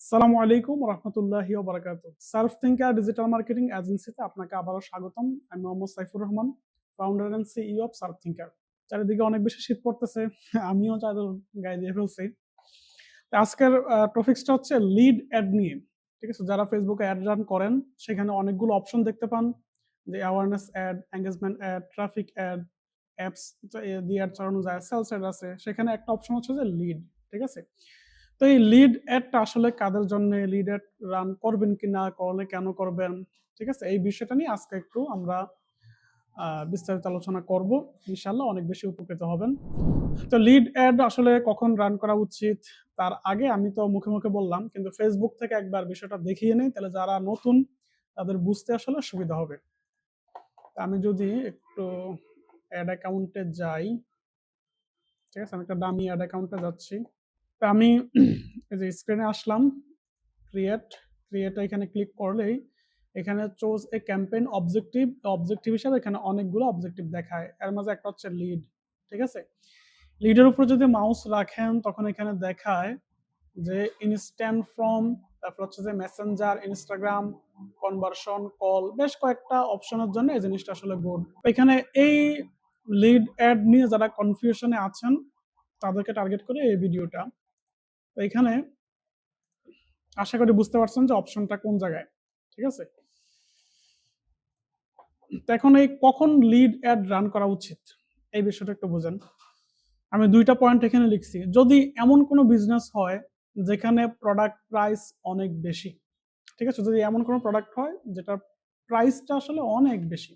আসসালামু আলাইকুম রহমতুল্লাহি ওয়া বারাকাতুহু। সার্ফ থিঙ্কার ডিজিটাল মার্কেটিং এজেন্সিতে আপনাকে আবারও স্বাগতম। আমি Mohammad Saifur Rahman, founder and CEO of Surf Thinker. চারিদিকে অনেক বেশি শীত পড়তেছে, আমিও চাদর গায়ে দিয়ে ফেলছি। তো আজকের টপিকসটা হচ্ছে লিড অ্যাড নিয়ে। ঠিক আছে, যারা ফেসবুকে অ্যাড রান করেন সেখানে অনেকগুলো অপশন দেখতে পান, যে awareness ad, engagement ad, traffic ad, apps দিয়ে অ্যাড চালানো যায়, সেলস অ্যাড আছে। সেখানে একটা অপশন হচ্ছে যে লিড। ঠিক আছে, তো এই লিড অ্যাডটা আসলে কাদের জন্য, লিড অ্যাড রান করবেন কিনা, করলে কেন করবেন, ঠিক আছে, এই বিষয়টা নিয়ে আজকে একটু আমরা বিস্তারিত আলোচনা করব। ইনশাল্লাহ অনেক বেশি উপকৃত হবেন। তো লিড অ্যাড আসলে কখন রান করা উচিত তার আগে আমি তো মুখে মুখে বললাম, কিন্তু ফেসবুক থেকে একবার বিষয়টা দেখিয়ে নেই, তাহলে যারা নতুন তাদের বুঝতে আসলে সুবিধা হবে। আমি যদি একটু অ্যাড অ্যাকাউন্টে যাই, ঠিক আছে, আমি একটা ডামি অ্যাড অ্যাকাউন্টে যাচ্ছি। তো আমি এই যে স্ক্রিনে আসলাম, ক্রিয়েট ক্রিয়েট এখানে ক্লিক করলেই এখানে choose a campaign objective, objective হিসাবে এখানে অনেকগুলো অবজেক্টিভ দেখায়, এর মাঝে একটা হচ্ছে লিড। ঠিক আছে, লিডের উপর যদি মাউস রাখেন তখন এখানে দেখায় যে ইনস্ট্যান্ট ফ্রম, তারপর হচ্ছে যে মেসেঞ্জার, ইনস্টাগ্রাম, কনভার্সন, কল, বেশ কয়েকটা অপশনের জন্য এই জিনিসটা আসলে গুড। এখানে এই লিড অ্যাড নিয়ে যারা কনফিউশনে আছেন তাদেরকে টার্গেট করে এই ভিডিওটা। তো এখানে আশা করি বুঝতে পারছেন যে অপশনটা কোন জায়গায়। ঠিক আছে, তো এখন এই কখন লিড অ্যাড রান করা উচিত এই বিষয়টা একটু বোঝেন। আমি দুইটা পয়েন্ট এখানে লিখছি। যদি এমন কোনো বিজনেস হয় যেখানে প্রোডাক্ট প্রাইস অনেক বেশি, ঠিক আছে, যদি এমন কোনো প্রোডাক্ট হয় যেটার প্রাইসটা আসলে অনেক বেশি,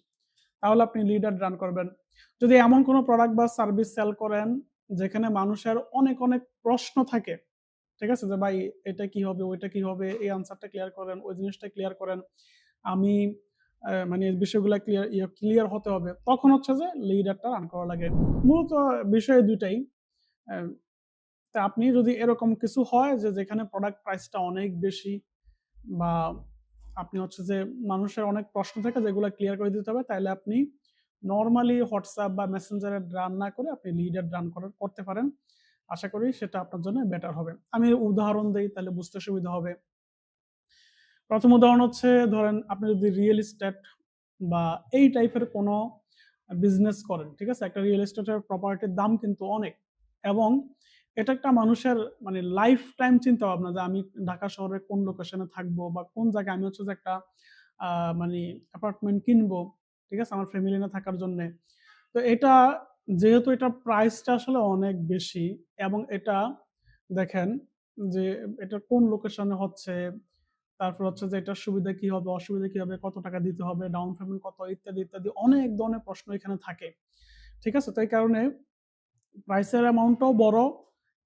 তাহলে আপনি লিড অ্যাড রান করবেন। যদি এমন কোনো প্রোডাক্ট বা সার্ভিস সেল করেন যেখানে মানুষের অনেক অনেক প্রশ্ন থাকে, ঠিক আছে, যে ভাই এটা কি হবে, ওইটা কি হবে, এই আনসারটা ক্লিয়ার করেন, ওই জিনিসটা ক্লিয়ার করেন, আমি মানে বিষয়গুলো ক্লিয়ার হতে হবে, তখন হচ্ছে যে লিডারটা রান করা লাগে। মূলত বিষয় দুইটাই। আহ, তা আপনি যদি এরকম কিছু হয় যে যেখানে প্রোডাক্ট প্রাইসটা অনেক বেশি, বা আপনি হচ্ছে যে মানুষের অনেক প্রশ্ন থাকে যেগুলো ক্লিয়ার করে দিতে হবে, তাহলে আপনি নর্মালি হোয়াটসঅ্যাপ বা মেসেঞ্জারে রান না করে আপনি লিডার রান করতে পারেন। আশা করি সেটা আপনার জন্য বেটার হবে। আমি উদাহরণ দেই তাহলে বুঝতে সুবিধা হবে। প্রথম উদাহরণ হচ্ছে, ধরেন আপনি যদি রিয়েল এস্টেট বা এই টাইপের কোনো বিজনেস করেন, ঠিক আছে, একটা রিয়েল এস্টেটের প্রপার্টির দাম কিন্তু অনেক, এবং এটা একটা মানুষের মানে লাইফ টাইম চিন্তা ভাবনা যে আমি ঢাকা শহরে কোন লোকেশনে থাকবো বা কোন জায়গায় আমি হচ্ছে যে একটা মানে অ্যাপার্টমেন্ট কিনবো, ঠিক আছে, আমার ফ্যামিলি না থাকার জন্য। তো এটা যেহেতু এটা প্রাইসটা আসলে অনেক বেশি, এবং এটা দেখেন যে এটা কোন লোকেশনে হচ্ছে, তারপর হচ্ছে যে এটার সুবিধা কি হবে, অসুবিধা কি হবে, কত টাকা দিতে হবে, ডাউন পেমেন্ট কত, ইত্যাদি ইত্যাদি অনেক ধরনের প্রশ্ন এখানে থাকে। ঠিক আছে, তো এই কারণে প্রাইসের অ্যামাউন্টটাও বড়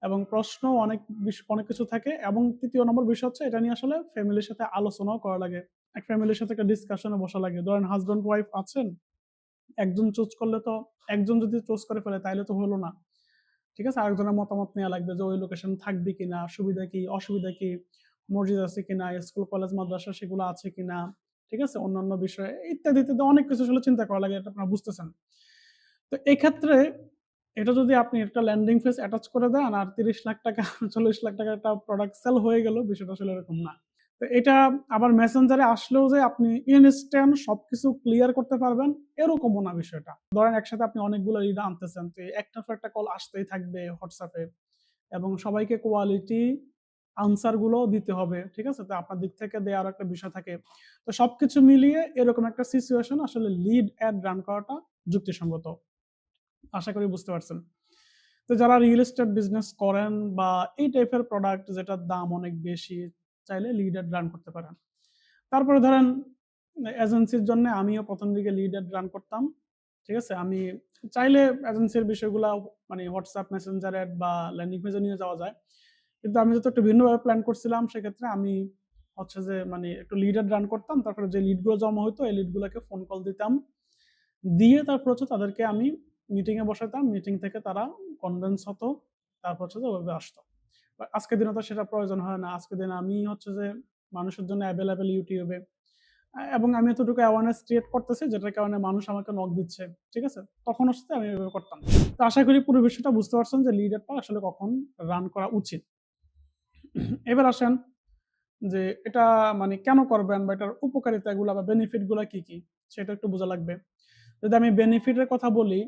এবং প্রশ্ন অনেক কিছু থাকে। এবং তৃতীয় নম্বর বিষয় হচ্ছে এটা নিয়ে আসলে ফ্যামিলির সাথে আলোচনাও করা লাগে, এক ফ্যামিলির সাথে একটা ডিসকাশনে বসা লাগে। ধরেন হাজব্যান্ড ওয়াইফ আছেন, একজন চুজ করলে তো, একজন যদি চুজ করে ফেলে তাইলে তো হলো না, ঠিক আছে, আরেকজনের মতামত নেওয়া লাগবে যে ওই লোকেশন থাকবে কিনা, সুবিধা কি অসুবিধা কি, মসজিদ আছে কিনা, স্কুল কলেজ মাদ্রাসা সেগুলো আছে কিনা, ঠিক আছে, অন্যান্য বিষয় ইত্যাদি ইত্যাদি অনেক কিছু আসলে চিন্তা করা লাগে, এটা আপনারা বুঝতেছেন। তো এই ক্ষেত্রে এটা যদি আপনি একটা ল্যান্ডিং ফেজ অ্যাটাচ করে দেন আর 30 লাখ টাকা 40 লাখ টাকা একটা প্রোডাক্ট সেল হয়ে গেল, বিষয়টা আসলে এরকম না। তো এটা আবার মেসেঞ্জারে আসলেও যে আপনি ইনস্ট্যান্ট সবকিছু ক্লিয়ার করতে পারবেন এরকমও না বিষয়টা। ধরেন একসাথে আপনি অনেকগুলো লিড আনতেছেন, তো একটার পর একটা কল আসতেই থাকবে হোয়াটসঅ্যাপে, এবং সবাইকে কোয়ালিটি আনসার গুলো দিতে হবে, ঠিক আছে, তো আপনার দিক থেকে দেওয়ার একটা বিষয় থাকে। তো সবকিছু মিলিয়ে এরকম একটা সিচুয়েশন আসলে লিড অ্যাড রান করাটা যুক্তিসঙ্গত। আশা করি বুঝতে পারছেন। তো যারা রিয়েল এস্টেট বিজনেস করেন বা এই টাইপের প্রোডাক্ট যেটার দাম অনেক বেশি, চাইলে লিড অ্যাড রান করতে পারেন। তারপরে ধরেন এজেন্সির জন্য আমিও প্রথম দিকে লিড অ্যাড রান করতাম, ঠিক আছে, আমি চাইলে এজেন্সির বিষয়গুলো মানে হোয়াটসঅ্যাপ মেসেঞ্জার অ্যাড বা ল্যান্ডিং পেজে নিয়ে যাওয়া যায়, কিন্তু আমি যেহেতু একটু ভিন্নভাবে প্ল্যান করছিলাম সেক্ষেত্রে আমি হচ্ছে যে মানে একটু লিড অ্যাড রান করতাম। তারপরে যে লিডগুলো জমা হতো এই লিডগুলোকে ফোন কল দিতাম, দিয়ে তারপর হচ্ছে তাদেরকে আমি মিটিং এ বসাতাম, মিটিং থেকে তারা কনভিন্স হতো, তারপর হচ্ছে যে ওইভাবে আসতো। আজকের দিনে তো সেটা প্রয়োজন হয় না, আজকের দিনে আমি হচ্ছে যে মানুষের জন্য অ্যাভেলেবেল ইউটিউবে, এবং আমি এতটুকু অ্যাওয়ারনেস ক্রিয়েট করতেছি যেটার কারণে মানুষ আমাকে নক দিচ্ছে, ঠিক আছে, তখন হচ্ছে আমি এভাবে করতাম। তো আশা করি পুরো বিষয়টা বুঝতে পারছেন যে লিডারটা আসলে কখন রান করা উচিত। এবার আসেন যে এটা মানে কেন করবেন বা এটার উপকারিতাগুলো বা বেনিফিটগুলো কি কি সেটা একটু বোঝা লাগবে। যদি আমি বেনিফিটের কথা বলি,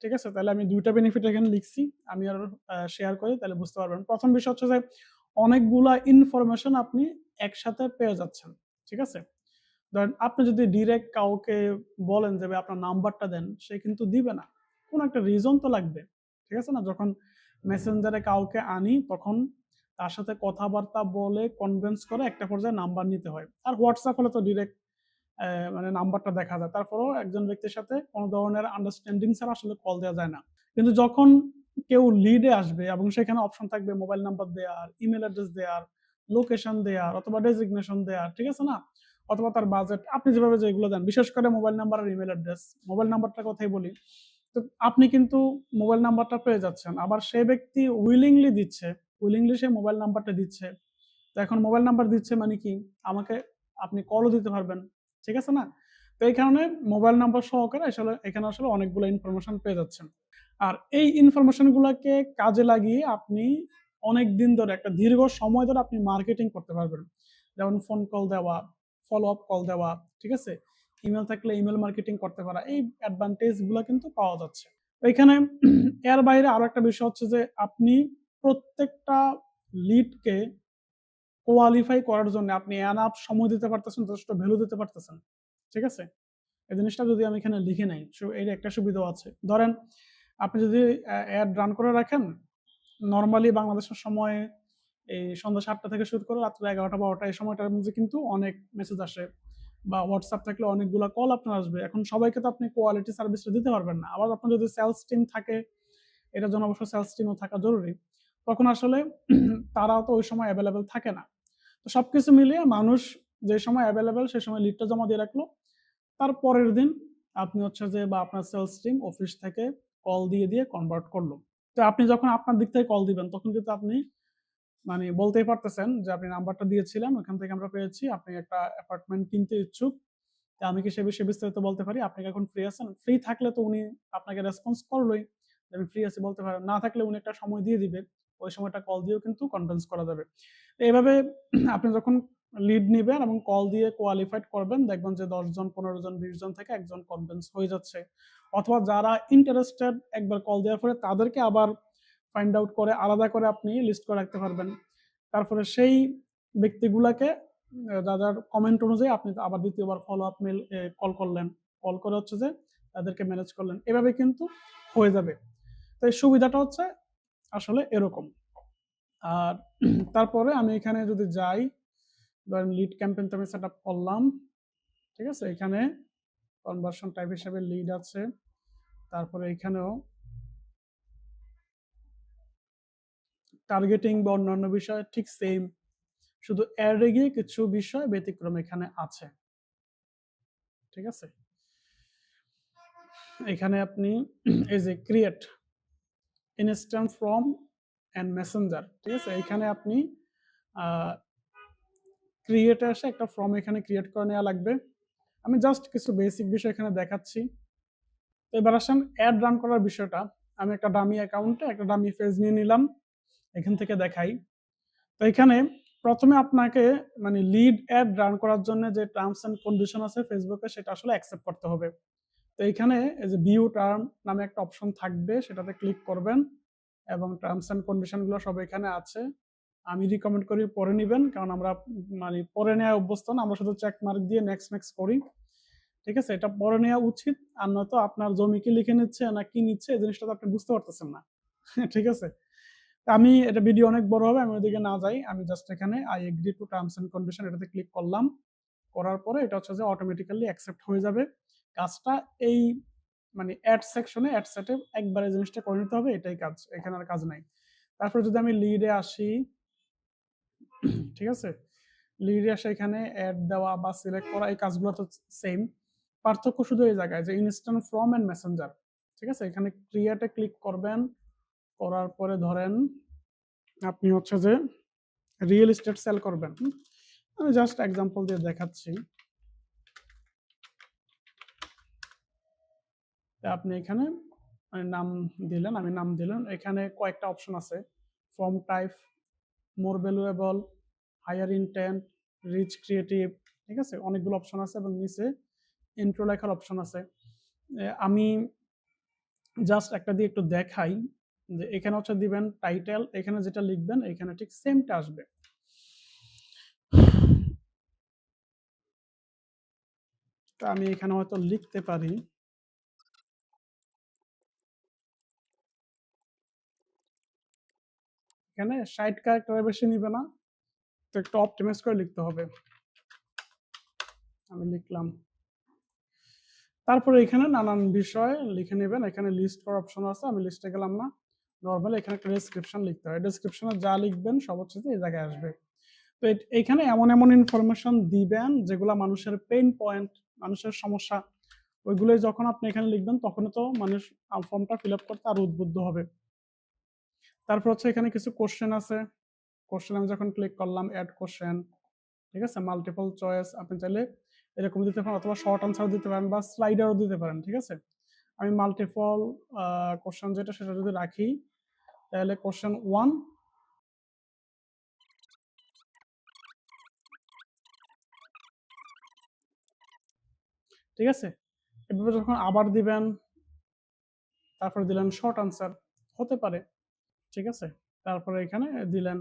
ঠিক আছে? তাহলে আমি ২ টা বেনিফিট এখানে লিখছি। আমি আরো শেয়ার করি তাহলে বুঝতে পারবেন। ১ম বিষয় হচ্ছে যে অনেকগুলা ইনফরমেশন আপনি একসাথে পেয়ে যাচ্ছেন। ঠিক আছে? ধরেন আপনি যদি ডিরেক্ট কাউকে বলেন যে ভাই আপনার নাম্বারটা দেন, সে কিন্তু দিবে না। কোন একটা রিজন তো লাগবে। ঠিক আছে না? যখন মেসেঞ্জারে কাউকে আনি তখন তার সাথে কথাবার্তা বলে কনভিন্স করে একটা পর্যায়ে নাম্বার নিতে হয়। আর WhatsApp হলে তো ডিরেক্ট মানে নাম্বারটা দেখা যায়। তারপরেও একজন ব্যক্তির সাথে কোন ধরনের আন্ডারস্ট্যান্ডিং ছাড়া আসলে কল দেওয়া যায় না। কিন্তু যখন কেউ লিডে আসবে এবং সেখানে অপশন থাকবে মোবাইল নাম্বার দেওয়ার, ইমেইল অ্যাড্রেস দেওয়ার, লোকেশন দেওয়ার অথবা ডেজিগনেশন দেওয়ার, ঠিক আছে না? অথবা তার বাজেট আপনি যেভাবে যেগুলো দেন, বিশেষ করে মোবাইল নাম্বার আর ইমেইল অ্যাড্রেস। মোবাইল নাম্বারটার কথাই বলি। তো আপনি কিন্তু মোবাইল নাম্বারটা পেয়ে যাচ্ছেন। আবার সে ব্যক্তি উইলিংলি সে মোবাইল নাম্বারটা দিচ্ছে। তো এখন মোবাইল নাম্বার দিচ্ছে মানে কি? আমাকে আপনি কলও দিতে পারবেন। ঠিক আছে না? তো এই কারণে মোবাইল নাম্বার সহকারে আসলে এখানে আসলে অনেকগুলো ইনফরমেশন পেয়ে যাচ্ছেন। আর এই ইনফরমেশন গুলাকে কাজে লাগিয়ে আপনি অনেকদিন ধরে একটা দীর্ঘ সময় ধরে আপনি মার্কেটিং করতে পারবেন। যেমন ফোন কল দেওয়া, ফলো আপ কল দেওয়া, ঠিক আছে? ইমেইল থাকলে ইমেইল মার্কেটিং করতে পারা। এই অ্যাডভান্টেজ গুলা কিন্তু পাওয়া যাচ্ছে। তো এখানে এর বাইরে আরো একটা বিষয় হচ্ছে যে আপনি প্রত্যেকটা লিডকে কোয়ালিফাই করার জন্য আপনি এনাফ সময় দিতে পারতেছেন, যথেষ্ট ভ্যালু দিতে পারতেছেন। ঠিক আছে? এই জিনিসটা যদি আমি এখানে লিখে নেই, এর একটা সুবিধাও আছে। ধরেন আপনি যদি অ্যাড রান করে রাখেন, নরমালি বাংলাদেশের সময় এই সন্ধ্যা ৭টা থেকে শুরু করে রাত্রে ১১টা-১২টা এই সময়টার মধ্যে কিন্তু অনেক মেসেজ আসে বা WhatsApp থাকলে অনেকগুলা কল আপনার আসবে। এখন সবাইকে তো আপনি কোয়ালিটি সার্ভিসটা দিতে পারবেন না। আবার আপনার যদি সেলস টিম থাকে, এটার জন্য অবশ্য সেলস টিমও থাকা জরুরি। তখন আসলে তারাও তো ওই সময় এভেইলেবল থাকে না। তো সবকিছু মিলিয়ে মানুষ যে সময় অ্যাভেলেবেল সে সময় লিডটা জমা দিয়ে রাখলো। তার পরের দিন আপনি হচ্ছে যে বা আপনার সেলস টিম অফিস থেকে কল দিয়ে কনভার্ট করলো। তো আপনি যখন আপনার দিক থেকে কল দিবেন তখন কিন্তু আপনি মানে বলতেই পারতেছেন যে আপনি নাম্বারটা দিয়েছিলেন, ওখান থেকে আমরা পেয়েছি। আপনি একটা অ্যাপার্টমেন্ট কিনতে ইচ্ছুক। তা আমি কি সে বিষয়ে বিস্তারিত বলতে পারি? আপনি কি এখন ফ্রি আছেন? ফ্রি থাকলে তো উনি আপনাকে রেসপন্স করলোই। যে আমি ফ্রি আছি বলতে পারেন। না থাকলে উনি একটা সময় দিয়ে দিবে। ওই সময়টা কল দিয়েও কিন্তু কনভিন্স করা যাবে। তো এভাবে আপনি যখন লিড নিবেন এবং কল দিয়ে কোয়ালিফাইড করবেন, দেখবেন যে ১০ জন, ১৫ জন, ২০ জন থেকে একজন কনভিন্স হয়ে যাচ্ছে। অথবা যারা ইন্টারেস্টেড একবার কল দেওয়ার পরে তাদেরকে আবার ফাইন্ড আউট করে আলাদা করে আপনি লিস্ট করে রাখতে পারবেন। তারপরে সেই ব্যক্তিগুলাকে যার কমেন্ট অনুযায়ী আপনি আবার দ্বিতীয়বার ফলো আপ মেইল কল করলেন। কল করে হচ্ছে যে তাদেরকে ম্যানেজ করলেন। এভাবে কিন্তু হয়ে যাবে। তো এই সুবিধাটা হচ্ছে আসলে এরকম। আর তারপরে আমি এখানে যদি যাই, ধরেন লিড ক্যাম্পেইন তো আমি সেটআপ করলাম। ঠিক আছে? এখানে কনভার্সন টাইপ হিসেবে লিড আছে। তারপরে এখানেও টার্গেটিং বা অন্যান্য বিষয় ঠিক সেম। শুধু এড এ গিয়ে কিছু বিষয় ব্যতিক্রম এখানে আছে। ঠিক আছে? এখানে আপনি এই যে create instant form and Messenger, ঠিক আছে? এখানে আপনি ক্রিয়েটে আসে একটা ফর্ম এখানে ক্রিয়েট করে নেওয়া লাগবে। আমি জাস্ট কিছু বেসিক বিষয় এখানে দেখাচ্ছি। তো এবার আসেন অ্যাড রান করার বিষয়টা। আমি একটা ডামি অ্যাকাউন্টে একটা ডামি পেজ নিয়ে নিলাম। এখান থেকে দেখাই। তো এখানে প্রথমে আপনাকে মানে লিড অ্যাড রান করার জন্য যে টার্মস অ্যান্ড কন্ডিশন আছে ফেসবুকে সেটা আসলে অ্যাকসেপ্ট করতে হবে। তো এখানে এই যে ভিউ টার্ম নামে একটা অপশন থাকবে, সেটাতে ক্লিক করবেন এবং টার্মস অ্যান্ড কন্ডিশন গুলো সব এখানে আছে। আমি রিকমেন্ড করি পড়ে নিবেন, কারণ আমরা মানে পড়ে নেওয়া অভ্যস্ত না, আমরা শুধু চেক মার্ক দিয়ে নেক্সট নেক্সট করি। ঠিক আছে? এটা পড়ে নেওয়া উচিত। আর নয়তো আপনার জমি কি লিখে নিচ্ছে না কি নিচ্ছে এই জিনিসটা তো আপনি বুঝতে পারতেছেন না। ঠিক আছে? আমি এটা ভিডিও অনেক বড় হবে, আমি ওইদিকে না যাই। আমি জাস্ট এখানে I agree to terms and condition এটাতে ক্লিক করলাম। করার পরে এটা হচ্ছে যে অটোমেটিক্যালি অ্যাকসেপ্ট হয়ে যাবে। কাজটা এই মানে অ্যাড সেকশনে অ্যাড সেটে একবারে জিনিসটা করে নিতে হবে, এটাই কাজ। এখানে আর কাজ নাই। তারপর যদি আমি লিডে আসি, ঠিক আছে? লিডে আসে এখানে অ্যাড দেওয়া বা সিলেক্ট করা এই কাজগুলো তো সেম। পার্থক্য শুধু এই জায়গায় যে ইনস্ট্যান্ট ফর্ম এন্ড মেসেঞ্জার। ঠিক আছে? এখানে ক্রিয়েটে ক্লিক করবেন। করার পরে ধরেন আপনি হচ্ছে যে রিয়েল এস্টেট সেল করবেন। আমি জাস্ট এক্সাম্পল দিয়ে দেখাচ্ছি। আপনি এখানে মানে নাম দিলেন, আমি নাম দিলাম। এখানে কয়েকটা অপশন আছে। Form type, more valuable, higher intent, reach creative, ঠিক আছে, অনেকগুলো অপশন আছে এবং নিচে ইন্ট্রো লেখার অপশন আছে। আমি জাস্ট একটা দিয়ে একটু দেখাই যে এখানে হচ্ছে দিবেন টাইটেল, এখানে যেটা লিখবেন এখানে ঠিক সেমটা আসবে। তো আমি এখানে হয়তো লিখতে পারি, এখানে 60 ক্যারেক্টারের বেশি নিবে না, তো একটু অপটিমাইজ করে লিখতে হবে। আমি লিখলাম, তারপরে এখানে নানান বিষয় লিখে নেবেন, এখানে লিস্ট করার অপশন আছে, আমি লিস্টে গেলাম না। নর্মালি এখানে একটা ডেসক্রিপশন লিখতে হয়, ডেসক্রিপশনে যা লিখবেন সব হচ্ছে যে এই জায়গায় আসবে। তো এইখানে এমন এমন ইনফরমেশন দিবেন যেগুলা মানুষের পেইন পয়েন্ট, মানুষের সমস্যা, ওইগুলোই যখন আপনি এখানে লিখবেন তখন তো মানুষ ফর্মটা ফিল আপ করতে আরো উদ্বুদ্ধ হবে। তারপর হচ্ছে এখানে কিছু কোশ্চেন আছে, কোশ্চেন আমি যখন ক্লিক করলাম অ্যাড কোশ্চেন, ঠিক আছে, মাল্টিপল চয়েস আপনি চাইলে এরকম দিতে পারেন অথবা শর্ট আনসারও দিতে পারেন বা স্লাইডারও দিতে পারেন, ঠিক আছে। আমি মাল্টিপল কোশ্চেন যেটা সেটা যদি রাখি তাহলে কোশ্চেন 1, ঠিক আছে। এভাবে যখন আবার দিবেন, তারপরে দিলেন শর্ট আনসার, হতে পারে, ঠিক আছে। তারপরে এখানে দিলেন,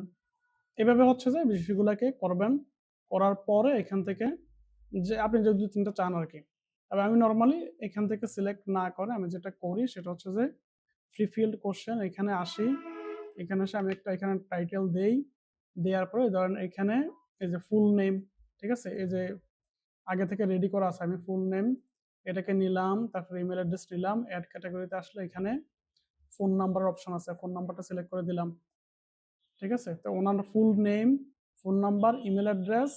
এভাবে হচ্ছে যে বিষয়গুলোকে করবেন, করার পরে এখান থেকে যে আপনি যে 2-3টা চান আর কি। তবে আমি নর্মালি এখান থেকে সিলেক্ট না করে আমি যেটা করি সেটা হচ্ছে যে ফ্রি ফিল্ড কোশ্চেন এখানে আসি, এখানে এসে আমি একটা এখানে টাইটেল দেই, দেওয়ার পরে ধরেন এখানে এই যে ফুল নেম, ঠিক আছে, এই যে আগে থেকে রেডি করা আছে, আমি ফুল নেম এটাকে নিলাম, তারপরে ইমেল অ্যাড্রেস নিলাম, অ্যাড ক্যাটাগরিতে আসলে এখানে ফোন নাম্বার অপশন আছে, ফোন নাম্বারটা সিলেক্ট করে দিলাম, ঠিক আছে। তো ওনার full name, phone number, email address,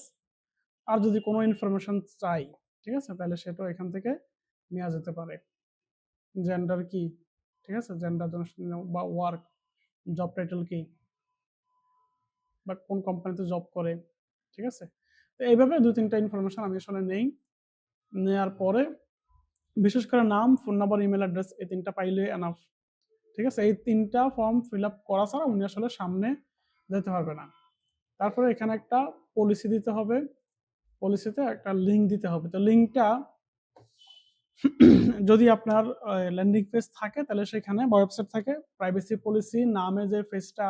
আর যদি কোনো ইনফরমেশন চাই, ঠিক আছে, তাহলে সেটাও এখান থেকে নেওয়া যেতে পারে। জেন্ডার কি, ঠিক আছে, জেন্ডার বা ওয়ার্ক, জব টাইটেল কি, বা কোন কোম্পানিতে জব করে, ঠিক আছে। তো এইভাবে 2-3টা ইনফরমেশন আমি আসলে নেই, নেওয়ার পরে বিশেষ করে নাম, ফোন নাম্বার, ইমেল অ্যাড্রেস এই 3টা পাইলে এনাফ, ঠিক আছে। এই 3টা ফর্ম ফিল আপ করা ছাড়া উনি আসলে সামনে যেতে পারবে না। তারপরে এখানে একটা পলিসি দিতে হবে, পলিসিতে একটা লিঙ্ক দিতে হবে। তো লিঙ্কটা যদি আপনার ল্যান্ডিং পেজ থাকে তাহলে সেখানে ওয়েবসাইট থাকে, প্রাইভেসি পলিসি নামে যে পেজটা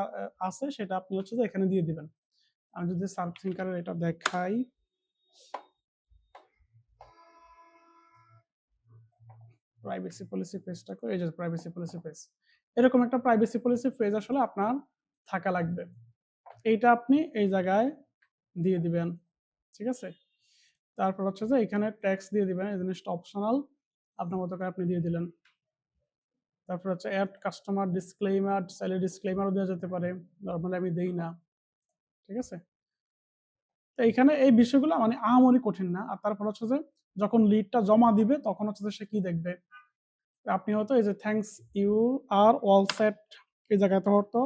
আছে সেটা আপনি হচ্ছে যে এখানে দিয়ে দিবেন। আমি যদি সার্চ থিঙ্কারের এটা দেখাই, প্রাইভেসি পলিসি পেজটা করে, এই যে প্রাইভেসি পলিসি পেজ, এরকম একটা প্রাইভেসি পলিসি পেজ আসলে আপনার থাকা লাগবে। এইটা আপনি এই জায়গায় দিয়ে দিবেন, ঠিক আছে। তারপর হচ্ছে যে এখানে ট্যাক্স দিয়ে দিবেন, এই জিনিসটা অপশনাল, আপনার মতো করে আপনি দিয়ে দিলেন। তারপর হচ্ছে অ্যাড কাস্টমার ডিসক্লেইমার, চাইলে ডিসক্লেইমারও দেওয়া যেতে পারে, নর্মালি আমি দেই না, ঠিক আছে। তো এইখানে এই বিষয়গুলো মানে আহামরি কঠিন না। আর তারপর হচ্ছে যে যখন লিডটা জমা দিবে তখন হচ্ছে যে সে কি দেখবে, আপনি হয়তো এই যে thanks you are all set, এই জায়গাতে হয়তো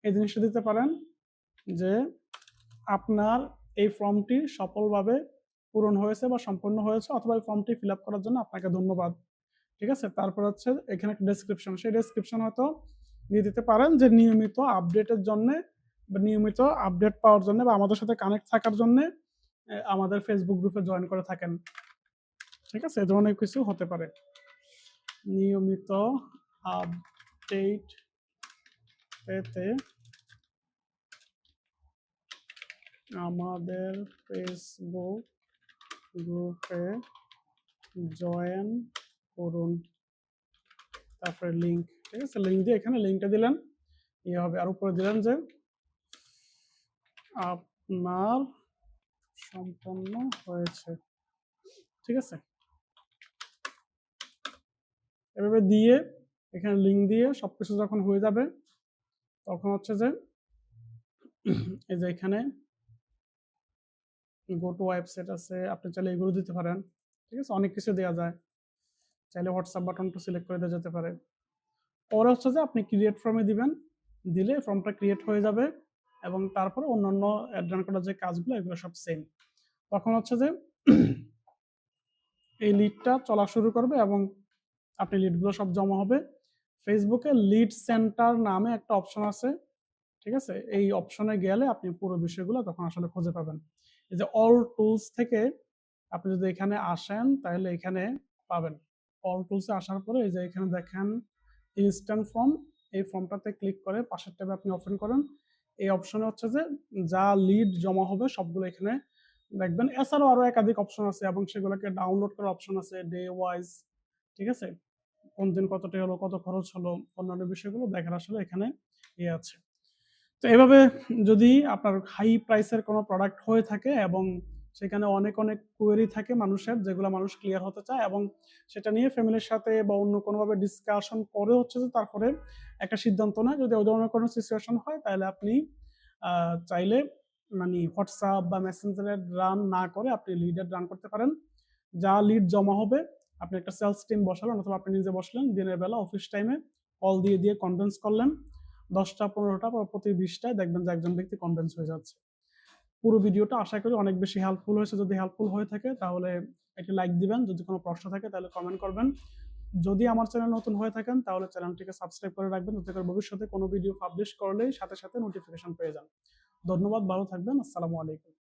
এই জিনিসটা দিতে পারেন যে আপনার এই ফর্মটি সফলভাবে পূরণ হয়েছে বা সম্পূর্ণ হয়েছে, অথবা এই ফর্মটি ফিল আপ করার জন্য আপনাকে ধন্যবাদ, ঠিক আছে। তারপর হচ্ছে এখানে একটা ডেসক্রিপশন, সেই ডেসক্রিপশন হয়তো দিয়ে দিতে পারেন যে নিয়মিত আপডেটের জন্য বা নিয়মিত আপডেট পাওয়ার জন্য বা আমাদের সাথে কানেক্ট থাকার জন্য আমাদের ফেসবুক গ্রুপে জয়েন করে থাকেন, ঠিক আছে, এ ধরনের কিছু হতে পারে। নিয়মিত আপডেট পেতে আমাদের ফেসবুক গ্রুপে জয়েন করুন, তারপরে লিঙ্ক, ঠিক আছে, লিঙ্ক দিয়ে এখানে লিঙ্কটা দিলেন, ইয়ে হবে। আর উপরে দিলেন যে আপনার সম্পন্ন হয়েছে, ঠিক আছে। এভাবে দিয়ে এখানে লিঙ্ক দিয়ে সবকিছু যখন হয়ে যাবে তখন হচ্ছে যে এই যে এখানে গো টু ওয়েবসাইট আছে, আপনি চাইলে এগুলো দিতে পারেন, ঠিক আছে, অনেক কিছু দেওয়া যায়, চাইলে হোয়াটসঅ্যাপ বাটনটা সিলেক্ট করে দেওয়া যেতে পারে। পরে হচ্ছে যে আপনি ক্রিয়েট ফর্মে দিবেন, দিলে ফর্মটা ক্রিয়েট হয়ে যাবে এবং তারপরে অন্যান্য অ্যাড করার যে কাজগুলো এগুলো সব সেম। তখন হচ্ছে যে এই লিডটা চলা শুরু করবে এবং আপনি লিডগুলো সব জমা হবে। ফেসবুকে লিড সেন্টার নামে একটা অপশন আছে, ঠিক আছে, এই অপশনে গেলে আপনি পুরো বিষয়গুলো তখন আসলে খুঁজে পাবেন। এই যে অল টুলস থেকে আপনি যদি এখানে আসেন তাহলে এখানে পাবেন। অল টুলসে আসার পরে এই যে এখানে দেখেন ইনস্ট্যান্ট ফর্ম, এই ফর্মটাতে ক্লিক করে পাশের ট্যাবে আপনি ওপেন করেন। এই অপশনে হচ্ছে যে যা লিড জমা হবে সবগুলো এখানে দেখবেন। এছাড়াও আরো একাধিক অপশন আছে এবং সেগুলোকে ডাউনলোড করার অপশন আছে ডে ওয়াইজ, ঠিক আছে? কোন দিন কতটা হলো, কত খরচ হলো, অন্যান্য বিষয়গুলো দেখার আসলে এখানে ইয়ে আছে। তো এভাবে যদি আপনার হাই প্রাইসের কোনো প্রোডাক্ট হয়ে থাকে এবং সেখানে অনেক অনেক কোয়েরি থাকে মানুষের, যেগুলো মানুষ ক্লিয়ার হতে চায় এবং সেটা নিয়ে ফ্যামিলির সাথে বা অন্য কোনোভাবে ডিসকাশন করে হচ্ছে যে তারপরে একটা সিদ্ধান্ত নেয়। যদি ওই ধরনের কোনো সিচুয়েশন হয় তাহলে আপনি চাইলে মানে হোয়াটসঅ্যাপ বা মেসেঞ্জারে রান না করে আপনি লিডে রান করতে পারেন। যা লিড জমা হবে আপনি একটা সেলস টিম বসালেন অথবা আপনি নিজে বসলেন, দিনের বেলা অফিস টাইমে কল দিয়ে দিয়ে কনভিন্স করলেন 10টা 15টা বা প্রতি 20টায়, দেখবেন যে একজন ব্যক্তি কনভিন্স হয়ে যাচ্ছে। পুরো ভিডিওটা আশা করি অনেক বেশি হেল্পফুল হয়েছে। যদি হেল্পফুল হয়ে থাকে তাহলে একটি লাইক দিবেন, যদি কোনো প্রশ্ন থাকে তাহলে কমেন্ট করবেন। যদি আমার চ্যানেল নতুন হয়ে থাকেন তাহলে চ্যানেলটিকে সাবস্ক্রাইব করে রাখবেন, যাতে করে ভবিষ্যতে কোনো ভিডিও পাবলিশ করলেই সাথে সাথে নোটিফিকেশন পেয়ে যান। ধন্যবাদ, ভালো থাকবেন। আসসালামু আলাইকুম।